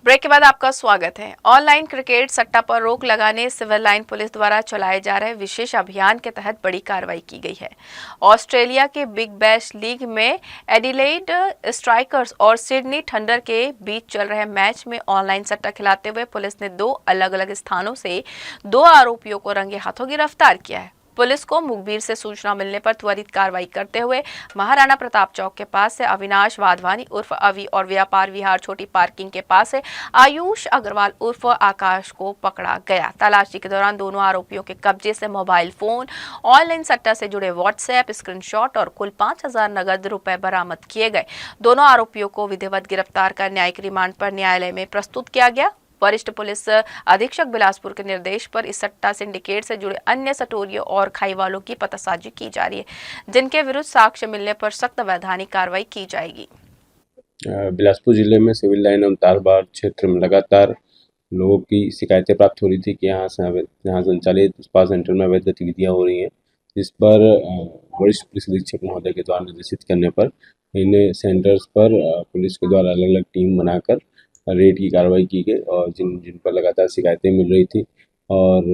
Break के बाद आपका स्वागत है। ऑनलाइन क्रिकेट सट्टा पर रोक लगाने सिविल लाइन पुलिस द्वारा चलाए जा रहे विशेष अभियान के तहत बड़ी कार्रवाई की गई है। ऑस्ट्रेलिया के बिग बैश लीग में एडिलेड स्ट्राइकर्स और सिडनी थंडर के बीच चल रहे मैच में ऑनलाइन सट्टा खिलाते हुए पुलिस ने 2 अलग-अलग स्थानों से 2 आरोपियों को रंगे हाथों गिरफ्तार किया है। पुलिस को मुखबिर से सूचना मिलने पर त्वरित कार्रवाई करते हुए महाराणा प्रताप चौक के पास से अविनाश वाधवानी उर्फ अवि और व्यापार विहार छोटी पार्किंग के पास से आयुष अग्रवाल उर्फ आकाश को पकड़ा गया। तलाशी के दौरान दोनों आरोपियों के कब्जे से मोबाइल फोन, ऑनलाइन सट्टा से जुड़े व्हाट्सएप स्क्रीनशॉट और कुल 5,000 नगद रुपए बरामद किए गए। दोनों आरोपियों को विधिवत गिरफ्तार कर न्यायिक रिमांड पर न्यायालय में प्रस्तुत किया गया। वरिष्ठ पुलिस अधीक्षक बिलासपुर के निर्देश पर इस सट्टा सिंडिकेट से जुड़े अन्य सटोरियों और खाईवालों की पतासाजी की जा रही है, जिनके विरुद्ध साक्ष्य मिलने पर सख्त वैधानिक कार्रवाई की जाएगी। बिलासपुर जिले में सिविल लाइन और तारबाड़ क्षेत्र में लगातार लोगों की शिकायतें प्राप्त हो रही थी कि यहाँ संचालित स्पा सेंटर में अवैध गतिविधियाँ हो रही हैं। जिस पर वरिष्ठ पुलिस अधीक्षक महोदय के द्वारा निर्देशित करने पर इन सेंटर्स पर पुलिस के द्वारा अलग अलग टीम बनाकर रेड की कार्रवाई की गई और जिन पर लगातार शिकायतें मिल रही थी और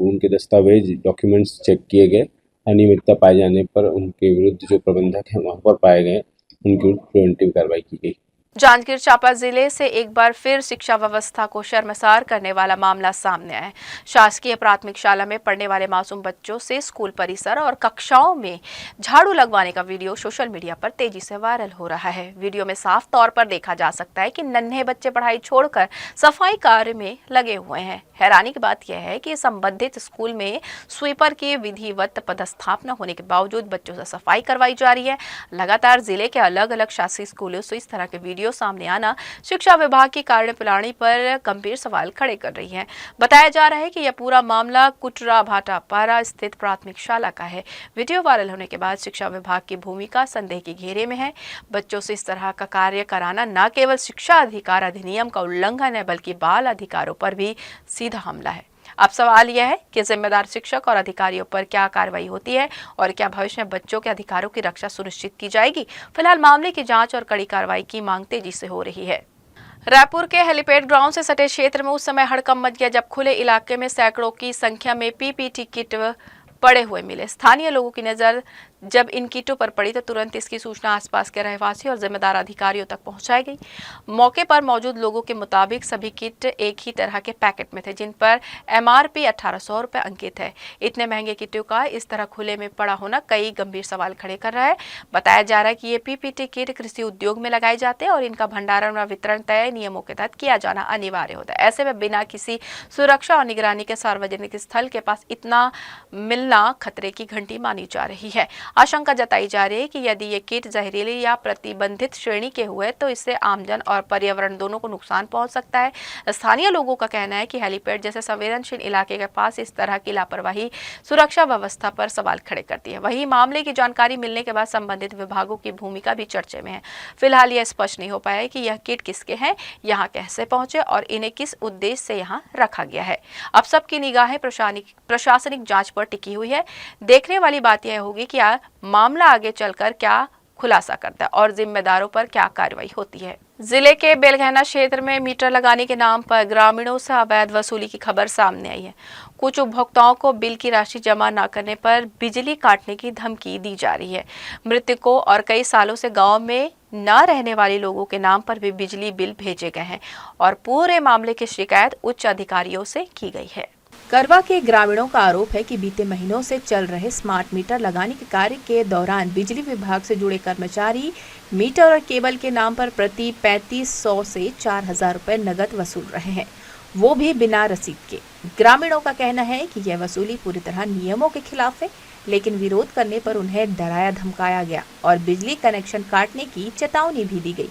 उनके दस्तावेज डॉक्यूमेंट्स चेक किए गए। अनियमितता पाए जाने पर उनके विरुद्ध जो प्रबंधक हैं वहाँ पर पाए गए, उनके विरुद्ध प्रिवेंटिव कार्रवाई की गई। जांजगीर चांपा जिले से एक बार फिर शिक्षा व्यवस्था को शर्मसार करने वाला मामला सामने आया है। शासकीय प्राथमिक शाला में पढ़ने वाले मासूम बच्चों से स्कूल परिसर और कक्षाओं में झाड़ू लगवाने का वीडियो सोशल मीडिया पर तेजी से वायरल हो रहा है। वीडियो में साफ तौर पर देखा जा सकता है कि नन्हे बच्चे पढ़ाई छोड़कर सफाई कार्य में लगे हुए हैं। हैरानी की बात यह है कि संबंधित स्कूल में स्वीपर की विधिवत पदस्थापना होने के बावजूद बच्चों से सफाई करवाई जा रही है। लगातार जिले के अलग अलग शासकीय स्कूलों से इस तरह के वीडियो सामने आना शिक्षा विभाग की कार्यप्रणाली पर गंभीर सवाल खड़े कर रही है। बताया जा रहा है कि यह पूरा मामला कुटरा भाटापारा स्थित प्राथमिक शाला का है। वीडियो वायरल होने के बाद शिक्षा विभाग की भूमिका संदेह के घेरे में है। बच्चों से इस तरह का कार्य कराना न केवल शिक्षा अधिकार अधिनियम का उल्लंघन है, बल्कि बाल अधिकारों पर भी सीधा हमला है। अब सवाल यह है कि जिम्मेदार शिक्षक और अधिकारियों पर क्या कार्रवाई होती है और क्या भविष्य में बच्चों के अधिकारों की रक्षा सुनिश्चित की जाएगी। फिलहाल मामले की जांच और कड़ी कार्रवाई की मांग तेजी से हो रही है। रायपुर के हेलीपैड ग्राउंड से सटे क्षेत्र में उस समय हड़कंप मच गया जब खुले इलाके में सैकड़ों की संख्या में पीपीटी किट पड़े हुए मिले। स्थानीय लोगों की नजर जब इन किटों पर पड़ी तो तुरंत इसकी सूचना आसपास के रहवासी और जिम्मेदार अधिकारियों तक पहुंचाई गई। मौके पर मौजूद लोगों के मुताबिक सभी किट एक ही तरह के पैकेट में थे, जिन पर एमआरपी 1800 रुपए अंकित है। इतने महंगे किटों का इस तरह खुले में पड़ा होना कई गंभीर सवाल खड़े कर रहा है। बताया जा रहा है कि ये पीपीटी किट कृषि उद्योग में लगाए जाते हैं और इनका भंडारण और वितरण तय नियमों के तहत किया जाना अनिवार्य होता है। ऐसे में बिना किसी सुरक्षा और निगरानी के सार्वजनिक स्थल के पास इतना मिलना खतरे की घंटी मानी जा रही है। आशंका जताई जा रही है कि यदि ये किट जहरीले या प्रतिबंधित श्रेणी के हुए तो इससे आमजन और पर्यावरण दोनों को नुकसान पहुंच सकता है। स्थानीय लोगों का कहना है कि हेलीपैड जैसे संवेदनशील इलाके के पास इस तरह की लापरवाही सुरक्षा व्यवस्था पर सवाल खड़े करती है। वहीं मामले की जानकारी मिलने के बाद संबंधित विभागों की भूमिका भी चर्चे में है। फिलहाल यह स्पष्ट नहीं हो पाया कि यह किट किसके हैं, यहाँ कैसे पहुंचे और इन्हें किस उद्देश्य से यहाँ रखा गया है। अब सबकी निगाहें प्रशासनिक जांच पर टिकी हुई है। देखने वाली बात यह होगी कि मामला आगे चलकर क्या खुलासा करता है और जिम्मेदारों पर क्या कार्रवाई होती है। जिले के बेलगहना क्षेत्र में मीटर लगाने के नाम पर ग्रामीणों से अवैध वसूली की खबर सामने आई है। कुछ उपभोक्ताओं को बिल की राशि जमा न करने पर बिजली काटने की धमकी दी जा रही है। मृतकों और कई सालों से गांव में न रहने वाले लोगों के नाम पर भी बिजली बिल भेजे गए हैं और पूरे मामले की शिकायत उच्च अधिकारियों से की गई है। करवा के ग्रामीणों का आरोप है कि बीते महीनों से चल रहे स्मार्ट मीटर लगाने के कार्य के दौरान बिजली विभाग से जुड़े कर्मचारी मीटर और केबल के नाम पर प्रति 3500 से 4000 रुपए नगद वसूल रहे हैं, वो भी बिना रसीद के। ग्रामीणों का कहना है कि यह वसूली पूरी तरह नियमों के खिलाफ है, लेकिन विरोध करने पर उन्हें डराया धमकाया गया और बिजली कनेक्शन काटने की चेतावनी भी दी गई।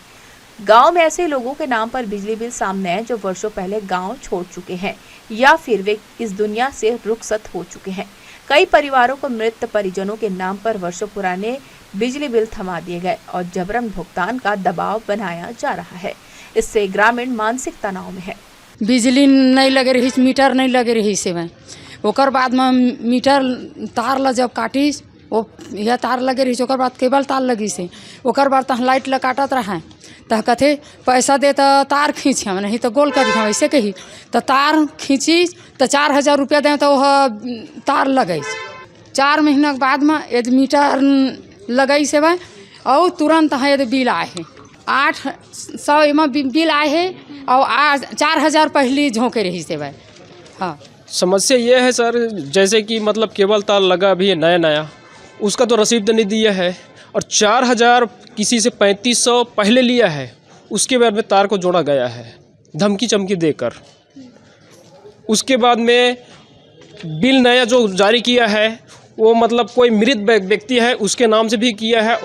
गांव में ऐसे लोगों के नाम पर बिजली बिल सामने हैं जो वर्षों पहले गांव छोड़ चुके हैं या फिर वे इस दुनिया से रुखसत हो चुके हैं। कई परिवारों को मृत परिजनों के नाम पर वर्षों पुराने बिजली बिल थमा दिए गए और जबरन भुगतान का दबाव बनाया जा रहा है। इससे ग्रामीण मानसिक तनाव में है। बिजली नहीं लगे रही, मीटर नहीं लगे रही से ओकर बाद में मीटर तार ला जब काटी वो यह तार लगे रही ओकर बाद केबल तार लगी से ओकर बाद तहाँ लाइट काटत रहे तह कथे पैसा दे तो तार खींच हम नहीं तो गोल कर हम ऐसे कही तो तार खींची तो 4000 रुपया दें तो वह तार लगे 4 महीना के बाद में यदि मीटर लगे से भाई और तुरंत है यदि बिल आए है 800 में बिल आए है और 4000 पहली झोंके रही से भाई। हाँ समस्या ये है सर, जैसे कि मतलब केबल तार लगा अभी है नया नया, उसका तो रसीद नहीं दिया है और 4000 किसी से 3500 पहले लिया है, उसके बाद में तार को जोड़ा गया है धमकी चमकी देकर। उसके बाद में बिल नया जो जारी किया है वो मतलब कोई मृत व्यक्ति है उसके नाम से भी किया है,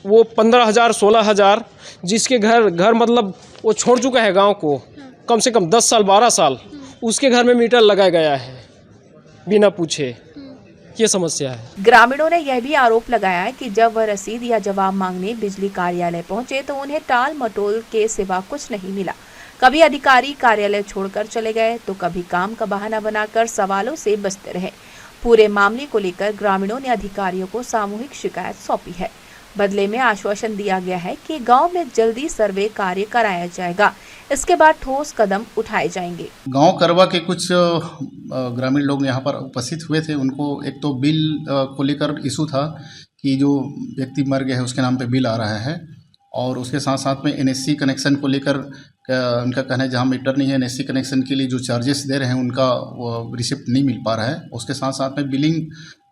वो 15,000 16,000 जिसके घर मतलब वो छोड़ चुका है गांव को कम से कम 10 साल 12 साल, उसके घर में मीटर लगाया गया है बिना पूछे। ये समस्या है। ग्रामीणों ने यह भी आरोप लगाया है कि जब वह रसीद या जवाब मांगने बिजली कार्यालय पहुंचे तो उन्हें टाल मटोल के सिवा कुछ नहीं मिला। कभी अधिकारी कार्यालय छोड़कर चले गए तो कभी काम का बहाना बनाकर सवालों से बचते रहे। पूरे मामले को लेकर ग्रामीणों ने अधिकारियों को सामूहिक शिकायत सौंपी है। बदले में आश्वासन दिया गया है कि गांव में जल्दी सर्वे कार्य कराया जाएगा, इसके बाद ठोस कदम उठाए जाएंगे। गांव करवा के कुछ ग्रामीण लोग यहां पर उपस्थित हुए थे। उनको एक तो बिल को लेकर इशू था कि जो व्यक्ति मर गया है उसके नाम पे बिल आ रहा है, और उसके साथ साथ में एनएससी कनेक्शन को लेकर उनका कहना है जहां मीटर नहीं है एनएससी कनेक्शन के लिए जो चार्जेस दे रहे हैं उनका रिसिप्ट नहीं मिल पा रहा है। उसके साथ साथ में बिलिंग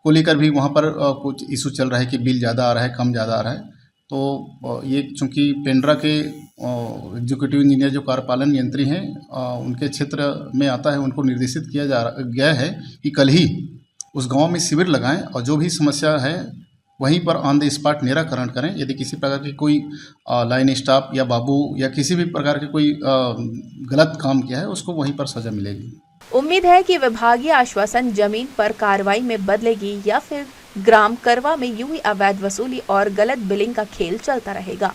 को लेकर भी वहाँ पर कुछ इशू चल रहा है कि बिल ज़्यादा आ रहा है कम ज़्यादा आ रहा है। तो ये चूँकि पेंड्रा के एग्जीक्यूटिव इंजीनियर जो कार्यपालन यंत्री हैं उनके क्षेत्र में आता है, उनको निर्देशित किया गया है कि कल ही उस गांव में शिविर लगाएं और जो भी समस्या है वहीं पर ऑन द स्पॉट निराकरण करें। यदि किसी प्रकार की कोई लाइन स्टाफ या बाबू या किसी भी प्रकार के कोई गलत काम किया है उसको वहीं पर सजा मिलेगी। उम्मीद है कि विभागीय आश्वासन जमीन पर कार्रवाई में बदलेगी या फिर ग्राम करवा में यूं ही अवैध वसूली और गलत बिलिंग का खेल चलता रहेगा।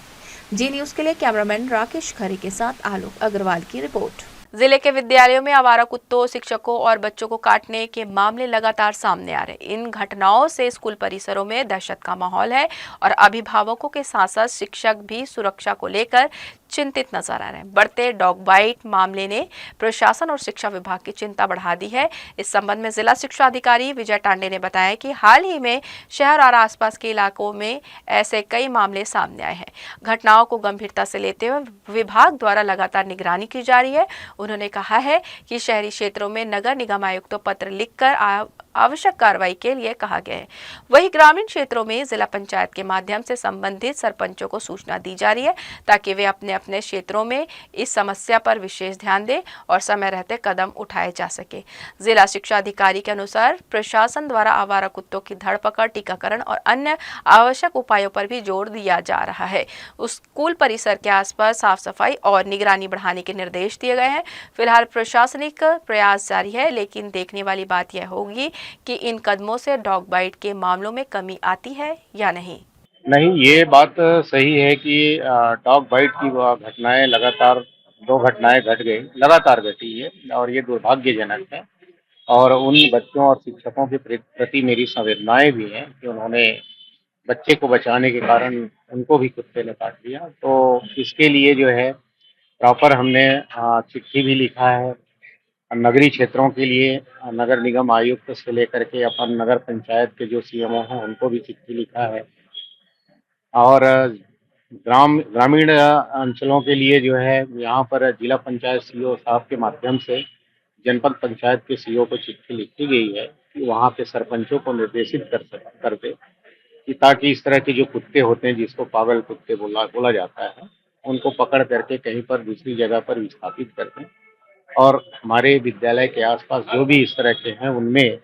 जी न्यूज़ के लिए कैमरामैन राकेश खरे के साथ आलोक अग्रवाल की रिपोर्ट। जिले के विद्यालयों में आवारा कुत्तों, शिक्षकों और बच्चों को काटने के मामले लगातार सामने आ रहे। इन घटनाओं से स्कूल परिसरों में दहशत का माहौल है और अभिभावकों के साथ साथ शिक्षक भी सुरक्षा को लेकर चिंतित नजर आ रहे हैं। बढ़ते डॉग बाइट मामले ने प्रशासन और शिक्षा विभाग की चिंता बढ़ा दी है। इस संबंध में जिला शिक्षा अधिकारी विजय टांडे ने बताया कि हाल ही में शहर और आसपास के इलाकों में ऐसे कई मामले सामने आए हैं। घटनाओं को गंभीरता से लेते हुए विभाग द्वारा लगातार निगरानी की जा रही है। उन्होंने कहा है कि शहरी क्षेत्रों में नगर निगम आयुक्त को पत्र लिखकर आवश्यक कार्रवाई के लिए कहा गया है। वहीं ग्रामीण क्षेत्रों में जिला पंचायत के माध्यम से संबंधित सरपंचों को सूचना दी जा रही है ताकि वे अपने अपने क्षेत्रों में इस समस्या पर विशेष ध्यान दें और समय रहते कदम उठाए जा सके। जिला शिक्षा अधिकारी के अनुसार प्रशासन द्वारा आवारा कुत्तों की धरपकड़, टीकाकरण और अन्य आवश्यक उपायों पर भी जोर दिया जा रहा है। उस स्कूल परिसर के आसपास साफ सफाई और निगरानी बढ़ाने के निर्देश दिए गए हैं। फिलहाल प्रशासनिक प्रयास जारी है, लेकिन देखने वाली बात यह होगी कि इन कदमों से डॉग बाइट के मामलों में कमी आती है या नहीं। नहीं, ये बात सही है कि डॉग बाइट की घटनाएं लगातार 2 घटनाएं घट गई, लगातार घटी है और ये दुर्भाग्यजनक है। और उन बच्चों और शिक्षकों के प्रति मेरी संवेदनाएं भी हैं कि उन्होंने बच्चे को बचाने के कारण उनको भी कुत्ते ने काट दिया। तो इसके लिए जो है प्रॉपर हमने चिट्ठी भी लिखा है नगरीय क्षेत्रों के लिए, नगर निगम आयुक्त से लेकर के अपन नगर पंचायत के जो सीएमओ हैं उनको भी चिट्ठी लिखा है। और ग्रामीण अंचलों के लिए जो है यहाँ पर जिला पंचायत सीईओ साहब के माध्यम से जनपद पंचायत के सीईओ को चिट्ठी लिखी गई है कि वहाँ के सरपंचों को निर्देशित कर दे कि ताकि इस तरह के जो कुत्ते होते हैं जिसको पागल कुत्ते बोला जाता है उनको पकड़ करके कहीं पर दूसरी जगह पर विस्थापित कर दें और हमारे विद्यालय के आसपास जो भी इस तरह के हैं उनमें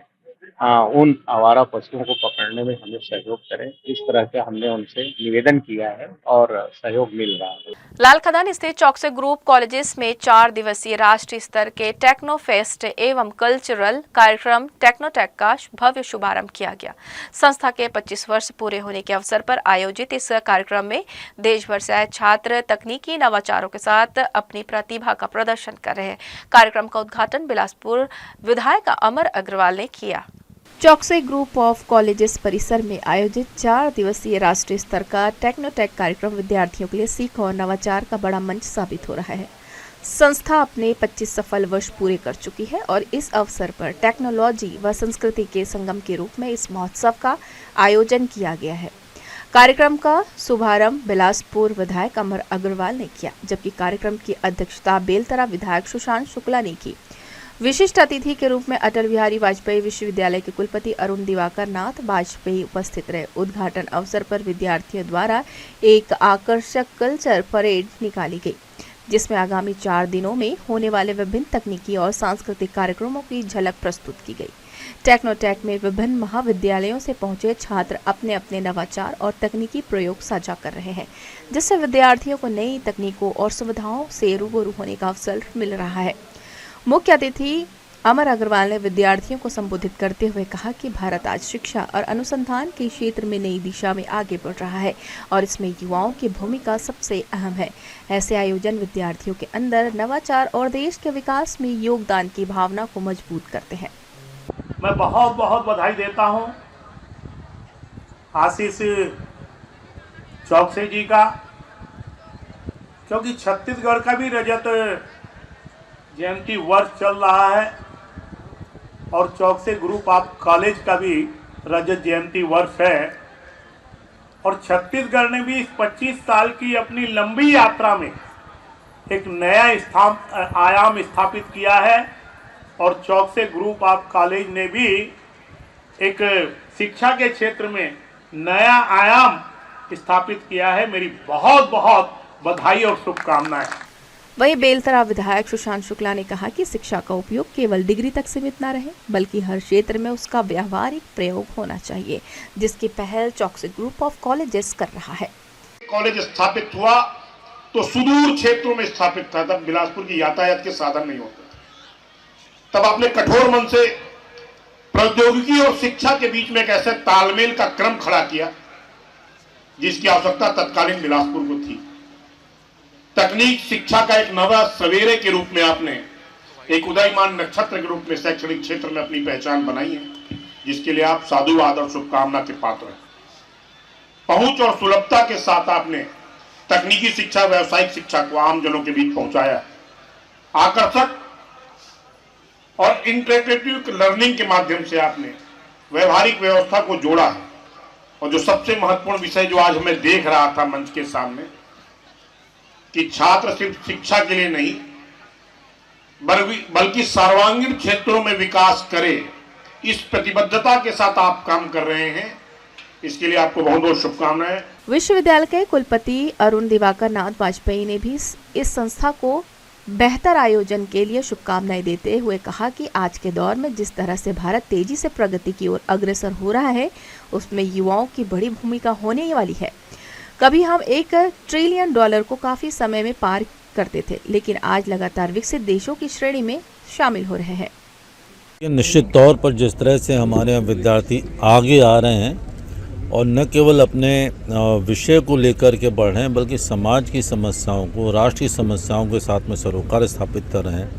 उन आवारा पशुओं को पकड़ने में हमें सहयोग करें। इस तरह के हमने उनसे निवेदन किया है और सहयोग मिल रहा है। लाल खदान स्थित चौकसे ग्रुप कॉलेजेस में 4 दिवसीय राष्ट्रीय स्तर के टेक्नो फेस्ट एवं कल्चरल कार्यक्रम टेक्नोटेक का भव्य शुभारंभ किया गया। संस्था के 25 वर्ष पूरे होने के अवसर पर आयोजित इस कार्यक्रम में देश भर से आए छात्र तकनीकी नवाचारों के साथ अपनी प्रतिभा का प्रदर्शन कर रहे हैं। कार्यक्रम का उद्घाटन बिलासपुर विधायक अमर अग्रवाल ने किया। चौकसे ग्रुप ऑफ कॉलेजेस परिसर में आयोजित 4 दिवसीय राष्ट्रीय स्तर का टेक्नोटेक कार्यक्रम विद्यार्थियों के लिए सीख और नवाचार का बड़ा मंच साबित हो रहा है। संस्था अपने 25 सफल वर्ष पूरे कर चुकी है और इस अवसर पर टेक्नोलॉजी व संस्कृति के संगम के रूप में इस महोत्सव का आयोजन किया गया है। कार्यक्रम का शुभारंभ बिलासपुर विधायक अमर अग्रवाल ने किया, जबकि कार्यक्रम की अध्यक्षता बेलतरा विधायक सुशांत शुक्ला ने की। विशिष्ट अतिथि के रूप में अटल बिहारी वाजपेयी विश्वविद्यालय के कुलपति अरुण दिवाकर नाथ वाजपेयी उपस्थित रहे। उद्घाटन अवसर पर विद्यार्थियों द्वारा एक आकर्षक कल्चर परेड निकाली गई, जिसमें आगामी 4 दिनों में होने वाले विभिन्न तकनीकी और सांस्कृतिक कार्यक्रमों की झलक प्रस्तुत की गई। टेक्नोटेक में विभिन्न महाविद्यालयों से पहुंचे छात्र अपने अपने नवाचार और तकनीकी प्रयोग साझा कर रहे हैं, जिससे विद्यार्थियों को नई तकनीकों और सुविधाओं से रूबरू होने का अवसर मिल रहा है। मुख्य अतिथि अमर अग्रवाल ने विद्यार्थियों को संबोधित करते हुए कहा कि भारत आज शिक्षा और अनुसंधान के क्षेत्र में नई दिशा में आगे बढ़ रहा है और इसमें युवाओं की भूमिका सबसे अहम है। ऐसे आयोजन विद्यार्थियों के अंदर नवाचार और देश के विकास में योगदान की भावना को मजबूत करते हैं। मैं बहुत बहुत बधाई देता हूं आशीष चौकसे जी का, क्योंकि छत्तीसगढ़ का भी रजत जयंती वर्ष चल रहा है और चौकसे ग्रुप ऑफ कॉलेज का भी रजत जयंती वर्ष है और छत्तीसगढ़ ने भी इस 25 साल की अपनी लंबी यात्रा में एक नया आयाम स्थापित किया है और चौकसे ग्रुप ऑफ कॉलेज ने भी एक शिक्षा के क्षेत्र में नया आयाम स्थापित किया है। मेरी बहुत बहुत बधाई और शुभकामनाएं। वहीं बेलतरा विधायक सुशांत शुक्ला ने कहा कि शिक्षा का उपयोग केवल डिग्री तक सीमित न रहे, बल्कि हर क्षेत्र में उसका व्यावहारिक प्रयोग होना चाहिए, जिसकी पहल चौकसे ग्रुप ऑफ कॉलेजेस कर रहा है। कॉलेज स्थापित हुआ तो सुदूर क्षेत्रों में स्थापित था, तब बिलासपुर की यातायात के साधन नहीं होते। तब आपने कठोर मन से प्रौद्योगिकी और शिक्षा के बीच में एक ऐसे तालमेल का क्रम खड़ा किया जिसकी आवश्यकता तत्कालीन बिलासपुर को थी। तकनीक शिक्षा का एक नवा सवेरे के रूप में आपने एक उदयमान नक्षत्र के रूप में शैक्षणिक क्षेत्र में अपनी पहचान बनाई है, जिसके लिए आप साधुवाद और शुभकामना के पात्र हैं। पहुंच और सुलभता के साथ आपने तकनीकी शिक्षा, व्यावसायिक शिक्षा को आम जनों के बीच पहुंचाया। आकर्षक और इंटरैक्टिव लर्निंग के माध्यम से आपने व्यवहारिक व्यवस्था को जोड़ा है और जो सबसे महत्वपूर्ण विषय जो आज मैं देख रहा था मंच के सामने, कि छात्र सिर्फ शिक्षा के लिए नहीं बल्कि सर्वांगीण क्षेत्रों में विकास करे, इस प्रतिबद्धता के साथ आप काम कर रहे हैं। इसके लिए आपको बहुत बहुत शुभकामनाएं। विश्वविद्यालय के कुलपति अरुण दिवाकर नाथ वाजपेयी ने भी इस संस्था को बेहतर आयोजन के लिए शुभकामनाएं देते हुए कहा कि आज के दौर में जिस तरह से भारत तेजी से प्रगति की ओर अग्रसर हो रहा है, उसमें युवाओं की बड़ी भूमिका होने वाली है। कभी हम $1 ट्रिलियन को काफी समय में पार करते थे, लेकिन आज लगातार विकसित देशों की श्रेणी में शामिल हो रहे हैं। निश्चित तौर पर जिस तरह से हमारे यहाँ विद्यार्थी आगे आ रहे हैं और न केवल अपने विषय को लेकर के बढ़ रहे हैं, बल्कि समाज की समस्याओं को, राष्ट्र की समस्याओं के साथ में सरोकार स्थापित कर रहे हैं,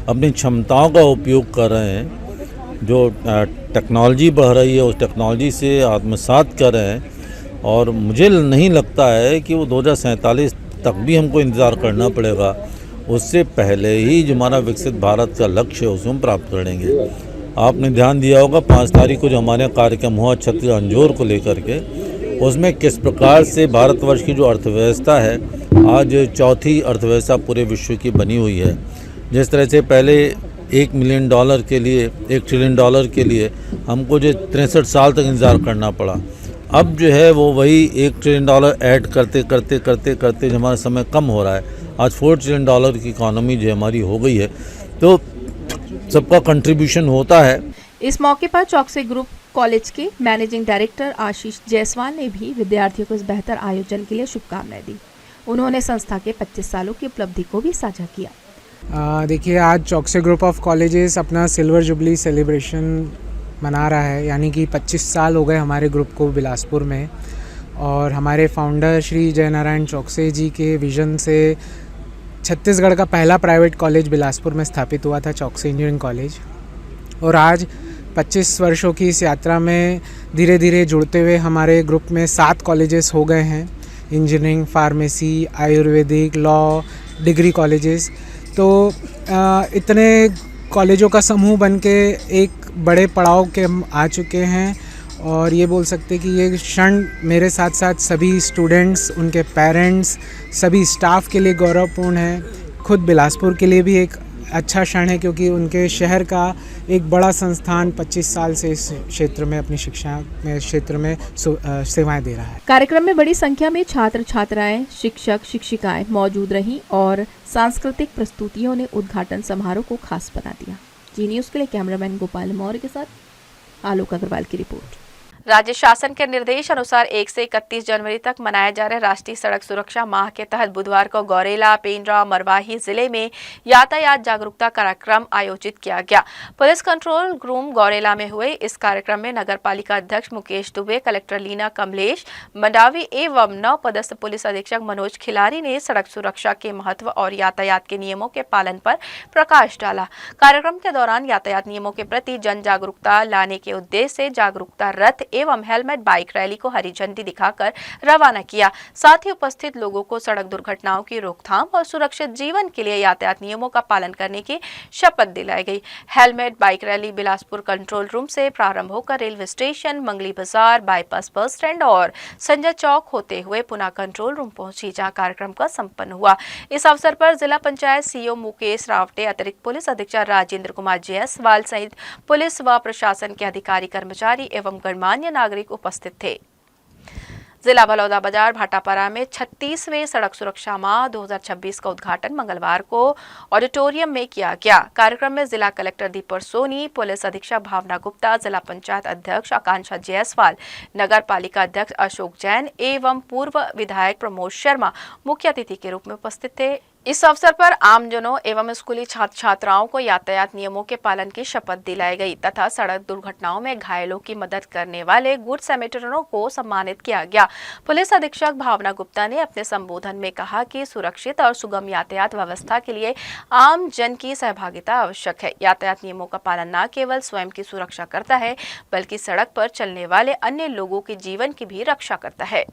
अपनी क्षमताओं का उपयोग कर रहे हैं, जो टेक्नोलॉजी बढ़ रही है उस टेक्नोलॉजी से आत्मसात कर रहे हैं। और मुझे नहीं लगता है कि वो 2047 तक भी हमको इंतज़ार करना पड़ेगा, उससे पहले ही जो हमारा विकसित भारत का लक्ष्य है उसे हम प्राप्त करेंगे। आपने ध्यान दिया होगा 5 तारीख को जो हमारे कार्यक्रम हुआ छत्तीसगढ़ अंजोर को लेकर के, उसमें किस प्रकार से भारतवर्ष की जो अर्थव्यवस्था है आज चौथी अर्थव्यवस्था पूरे विश्व की बनी हुई है। जिस तरह से पहले $1 मिलियन के लिए, $1 ट्रिलियन के लिए हमको जो 63 साल तक इंतज़ार करना पड़ा, अब जो है वो वही $1 ट्रिलियन ऐड करते करते करते करते जो हमारा समय कम हो रहा है, आज $4 ट्रिलियन की इकॉनमी जो हमारी हो गई है, तो सबका कंट्रीब्यूशन होता है। इस मौके पर चौकसे ग्रुप कॉलेज के मैनेजिंग डायरेक्टर आशीष जायसवाल ने भी विद्यार्थियों को इस बेहतर आयोजन के लिए शुभकामनाएं दी। उन्होंने संस्था के 25 सालों की उपलब्धि को भी साझा किया। देखिए, आज चौकसे ग्रुप ऑफ कॉलेजेस अपना सिल्वर जुबली सेलिब्रेशन मना रहा है, यानी कि 25 साल हो गए हमारे ग्रुप को बिलासपुर में। और हमारे फाउंडर श्री जयनारायण चौकसे जी के विज़न से छत्तीसगढ़ का पहला प्राइवेट कॉलेज बिलासपुर में स्थापित हुआ था, चौकसे इंजीनियरिंग कॉलेज। और आज 25 वर्षों की इस यात्रा में धीरे धीरे जुड़ते हुए हमारे ग्रुप में 7 कॉलेजेस हो गए हैं, engineering, pharmacy, Ayurvedic, law, degree colleges. तो इतने कॉलेजों का समूह बन के एक बड़े पड़ाव के हम आ चुके हैं और ये बोल सकते कि ये क्षण मेरे साथ साथ सभी स्टूडेंट्स, उनके पेरेंट्स, सभी स्टाफ के लिए गौरवपूर्ण है। खुद बिलासपुर के लिए भी एक अच्छा क्षण है क्योंकि उनके शहर का एक बड़ा संस्थान 25 साल से इस क्षेत्र में अपनी शिक्षा में क्षेत्र में सेवाएं दे रहा है। कार्यक्रम में बड़ी संख्या में छात्र छात्राएं, शिक्षक शिक्षिकाएं मौजूद रहीं और सांस्कृतिक प्रस्तुतियों ने उद्घाटन समारोह को खास बना दिया। जी न्यूज़ के लिए कैमरामैन गोपाल मौर्य के साथ आलोक अग्रवाल की रिपोर्ट। राज्य शासन के निर्देश अनुसार 1 से 31 जनवरी तक मनाए जा रहे राष्ट्रीय सड़क सुरक्षा माह के तहत बुधवार को गौरेला, पेंड्रा, मरवाही जिले में यातायात जागरूकता कार्यक्रम आयोजित किया गया। पुलिस कंट्रोल रूम गौरेला में हुए इस कार्यक्रम में नगर पालिका अध्यक्ष मुकेश दुबे, कलेक्टर लीना कमलेश मंडावी एवं नव पदस्थ पुलिस अधीक्षक मनोज खिलारी ने सड़क सुरक्षा के महत्व और यातायात के नियमों के पालन पर प्रकाश डाला। कार्यक्रम के दौरान यातायात नियमों के प्रति जन जागरूकता लाने के उद्देश्य से जागरूकता रथ एवं हेलमेट बाइक रैली को हरी झंडी दिखाकर रवाना किया। साथ ही उपस्थित लोगों को सड़क दुर्घटनाओं की रोकथाम और सुरक्षित जीवन के लिए यातायात नियमों का पालन करने की शपथ दिलाई गई। Helmet bike rally Bilaspur control room से प्रारंभ होकर रेलवे स्टेशन, मंगली बाजार, बाईपास बस स्टैंड और संजय चौक होते हुए पुनः कंट्रोल रूम पहुंची, जहां कार्यक्रम का संपन्न हुआ। इस अवसर पर जिला पंचायत सीईओ मुकेश रावटे, अतिरिक्त पुलिस अधीक्षक राजेंद्र कुमार जायसवाल सहित पुलिस व प्रशासन के अधिकारी, कर्मचारी एवं गणमान्य नागरिक उपस्थित थे। जिला बलौदाबाजार भाटापारा में 36वें सड़क सुरक्षा माह 2026 का उद्घाटन मंगलवार को ऑडिटोरियम में किया गया। कार्यक्रम में जिला कलेक्टर दीपक सोनी, पुलिस अधीक्षक भावना गुप्ता, जिला पंचायत अध्यक्ष आकांक्षा जायसवाल, नगर पालिका अध्यक्ष अशोक जैन एवं पूर्व विधायक प्रमोद शर्मा मुख्य अतिथि के रूप में उपस्थित थे। इस अवसर पर आमजनों एवं स्कूली छात्र छात्राओं को यातायात नियमों के पालन की शपथ दिलाई गई तथा सड़क दुर्घटनाओं में घायलों की मदद करने वाले गुड सैमरिटनों को सम्मानित किया गया। पुलिस अधीक्षक भावना गुप्ता ने अपने संबोधन में कहा कि सुरक्षित और सुगम यातायात व्यवस्था के लिए आम जन की सहभागिता आवश्यक है। यातायात नियमों का पालन न केवल स्वयं की सुरक्षा करता है बल्कि सड़क पर चलने वाले अन्य लोगों के जीवन की भी रक्षा करता है।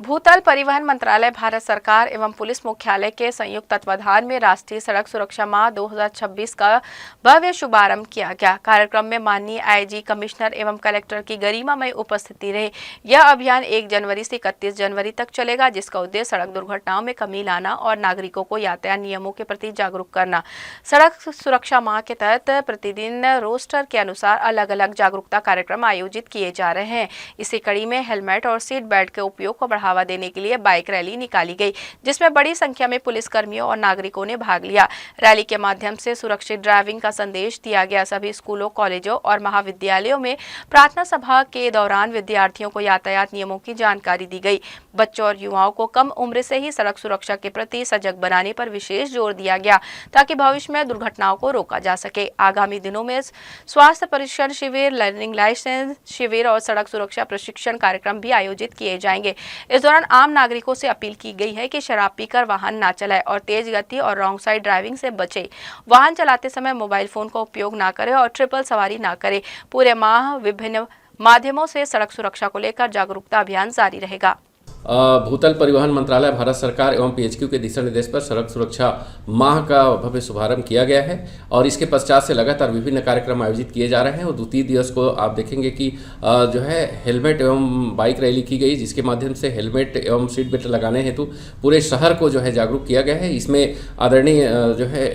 भूतल परिवहन मंत्रालय, भारत सरकार एवं पुलिस मुख्यालय के संयुक्त तत्वाधान में राष्ट्रीय सड़क सुरक्षा माह 2026 का भव्य शुभारंभ किया गया। कार्यक्रम में माननीय आईजी, कमिश्नर एवं कलेक्टर की गरिमामय उपस्थिति रही। यह अभियान 1 जनवरी से 31 जनवरी तक चलेगा, जिसका उद्देश्य सड़क दुर्घटनाओं में कमी लाना और नागरिकों को यातायात नियमों के प्रति जागरूक करना। सड़क सुरक्षा माह के तहत प्रतिदिन रोस्टर के अनुसार अलग अलग जागरूकता कार्यक्रम आयोजित किए जा रहे हैं। इसी कड़ी में हेलमेट और सीट बेल्ट के उपयोग को बढ़ावा देने के लिए बाइक रैली निकाली गई, जिसमें बड़ी संख्या में पुलिस कर्मियों और नागरिकों ने भाग लिया। रैली के माध्यम से सुरक्षित ड्राइविंग का संदेश दिया गया। सभी स्कूलों, कॉलेजों और महाविद्यालयों में प्रार्थना सभा के दौरान विद्यार्थियों को यातायात नियमों की जानकारी दी गई। बच्चों और युवाओं को कम उम्र से ही सड़क सुरक्षा के प्रति सजग बनाने पर विशेष जोर दिया गया ताकि भविष्य में दुर्घटनाओं को रोका जा सके। आगामी दिनों में स्वास्थ्य परीक्षण शिविर, लर्निंग लाइसेंस शिविर और सड़क सुरक्षा प्रशिक्षण कार्यक्रम भी आयोजित किए जाएंगे। इस दौरान आम नागरिकों से अपील की गई है कि शराब पीकर वाहन ना चलाएं और तेज गति और रॉन्ग साइड ड्राइविंग से बचें। वाहन चलाते समय मोबाइल फोन का उपयोग ना करें और ट्रिपल सवारी ना करें। पूरे माह विभिन्न माध्यमों से सड़क सुरक्षा को लेकर जागरूकता अभियान जारी रहेगा। भूतल परिवहन मंत्रालय, भारत सरकार एवं पीएचक्यू के दिशा निर्देश पर सड़क सुरक्षा माह का भव्य शुभारंभ किया गया है और इसके पश्चात से लगातार विभिन्न कार्यक्रम आयोजित किए जा रहे हैं। और द्वितीय दिवस को आप देखेंगे कि जो है हेलमेट एवं बाइक रैली की गई, जिसके माध्यम से हेलमेट एवं सीट बेल्ट लगाने हेतु पूरे शहर को जो है जागरूक किया गया है। इसमें आदरणीय जो है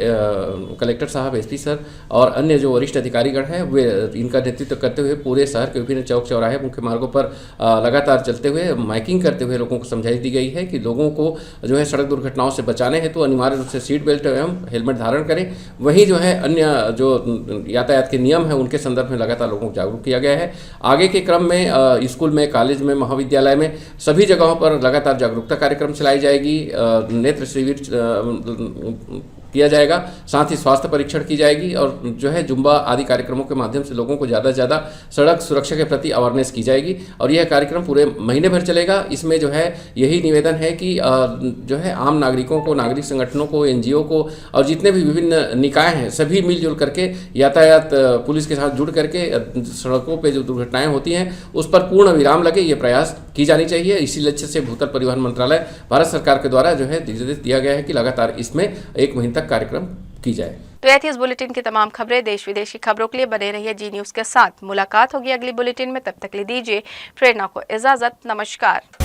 कलेक्टर साहब, एसपी सर और अन्य जो वरिष्ठ अधिकारीगण हैं वे इनका नेतृत्व करते हुए पूरे शहर के विभिन्न चौक चौराहे, मुख्य मार्गों पर लगातार चलते हुए माइकिंग करते हुए लोगों को समझाई दी गई है कि लोगों को जो है सड़क दुर्घटनाओं से बचाने हेतु अनिवार्य रूप से सीट बेल्ट एवं हेलमेट धारण करें। वहीं जो है अन्य जो यातायात के नियम हैं उनके संदर्भ में लगातार लोगों को जागरूक किया गया है। आगे के क्रम में स्कूल में, कॉलेज में, महाविद्यालय में सभी जगहों पर लगातार जागरूकता कार्यक्रम चलाई जाएगी। नेत्र शिविर किया जाएगा। साथ ही स्वास्थ्य परीक्षण की जाएगी और जो है जुम्बा आदि कार्यक्रमों के माध्यम से लोगों को ज़्यादा से ज़्यादा सड़क सुरक्षा के प्रति अवेयरनेस की जाएगी और यह कार्यक्रम पूरे महीने भर चलेगा। इसमें जो है यही निवेदन है कि जो है आम नागरिकों को, नागरिक संगठनों को, NGO को और जितने भी विभिन्न निकाय हैं सभी मिलजुल करके यातायात पुलिस के साथ जुड़ करके सड़कों पे जो दुर्घटनाएं होती हैं उस पर पूर्ण विराम लगे, ये प्रयास की जानी चाहिए। इसी लक्ष्य से भूतल परिवहन मंत्रालय भारत सरकार के द्वारा जो है निर्देश दिया गया है कि लगातार इसमें 1 महीने तक कार्यक्रम की जाए। तो यह थी इस बुलेटिन की तमाम खबरें। देश विदेश की खबरों के लिए बने रहिए जी न्यूज़ के साथ। मुलाकात होगी अगली बुलेटिन में, तब तक ले दीजिए प्रेरणा को इजाजत। नमस्कार।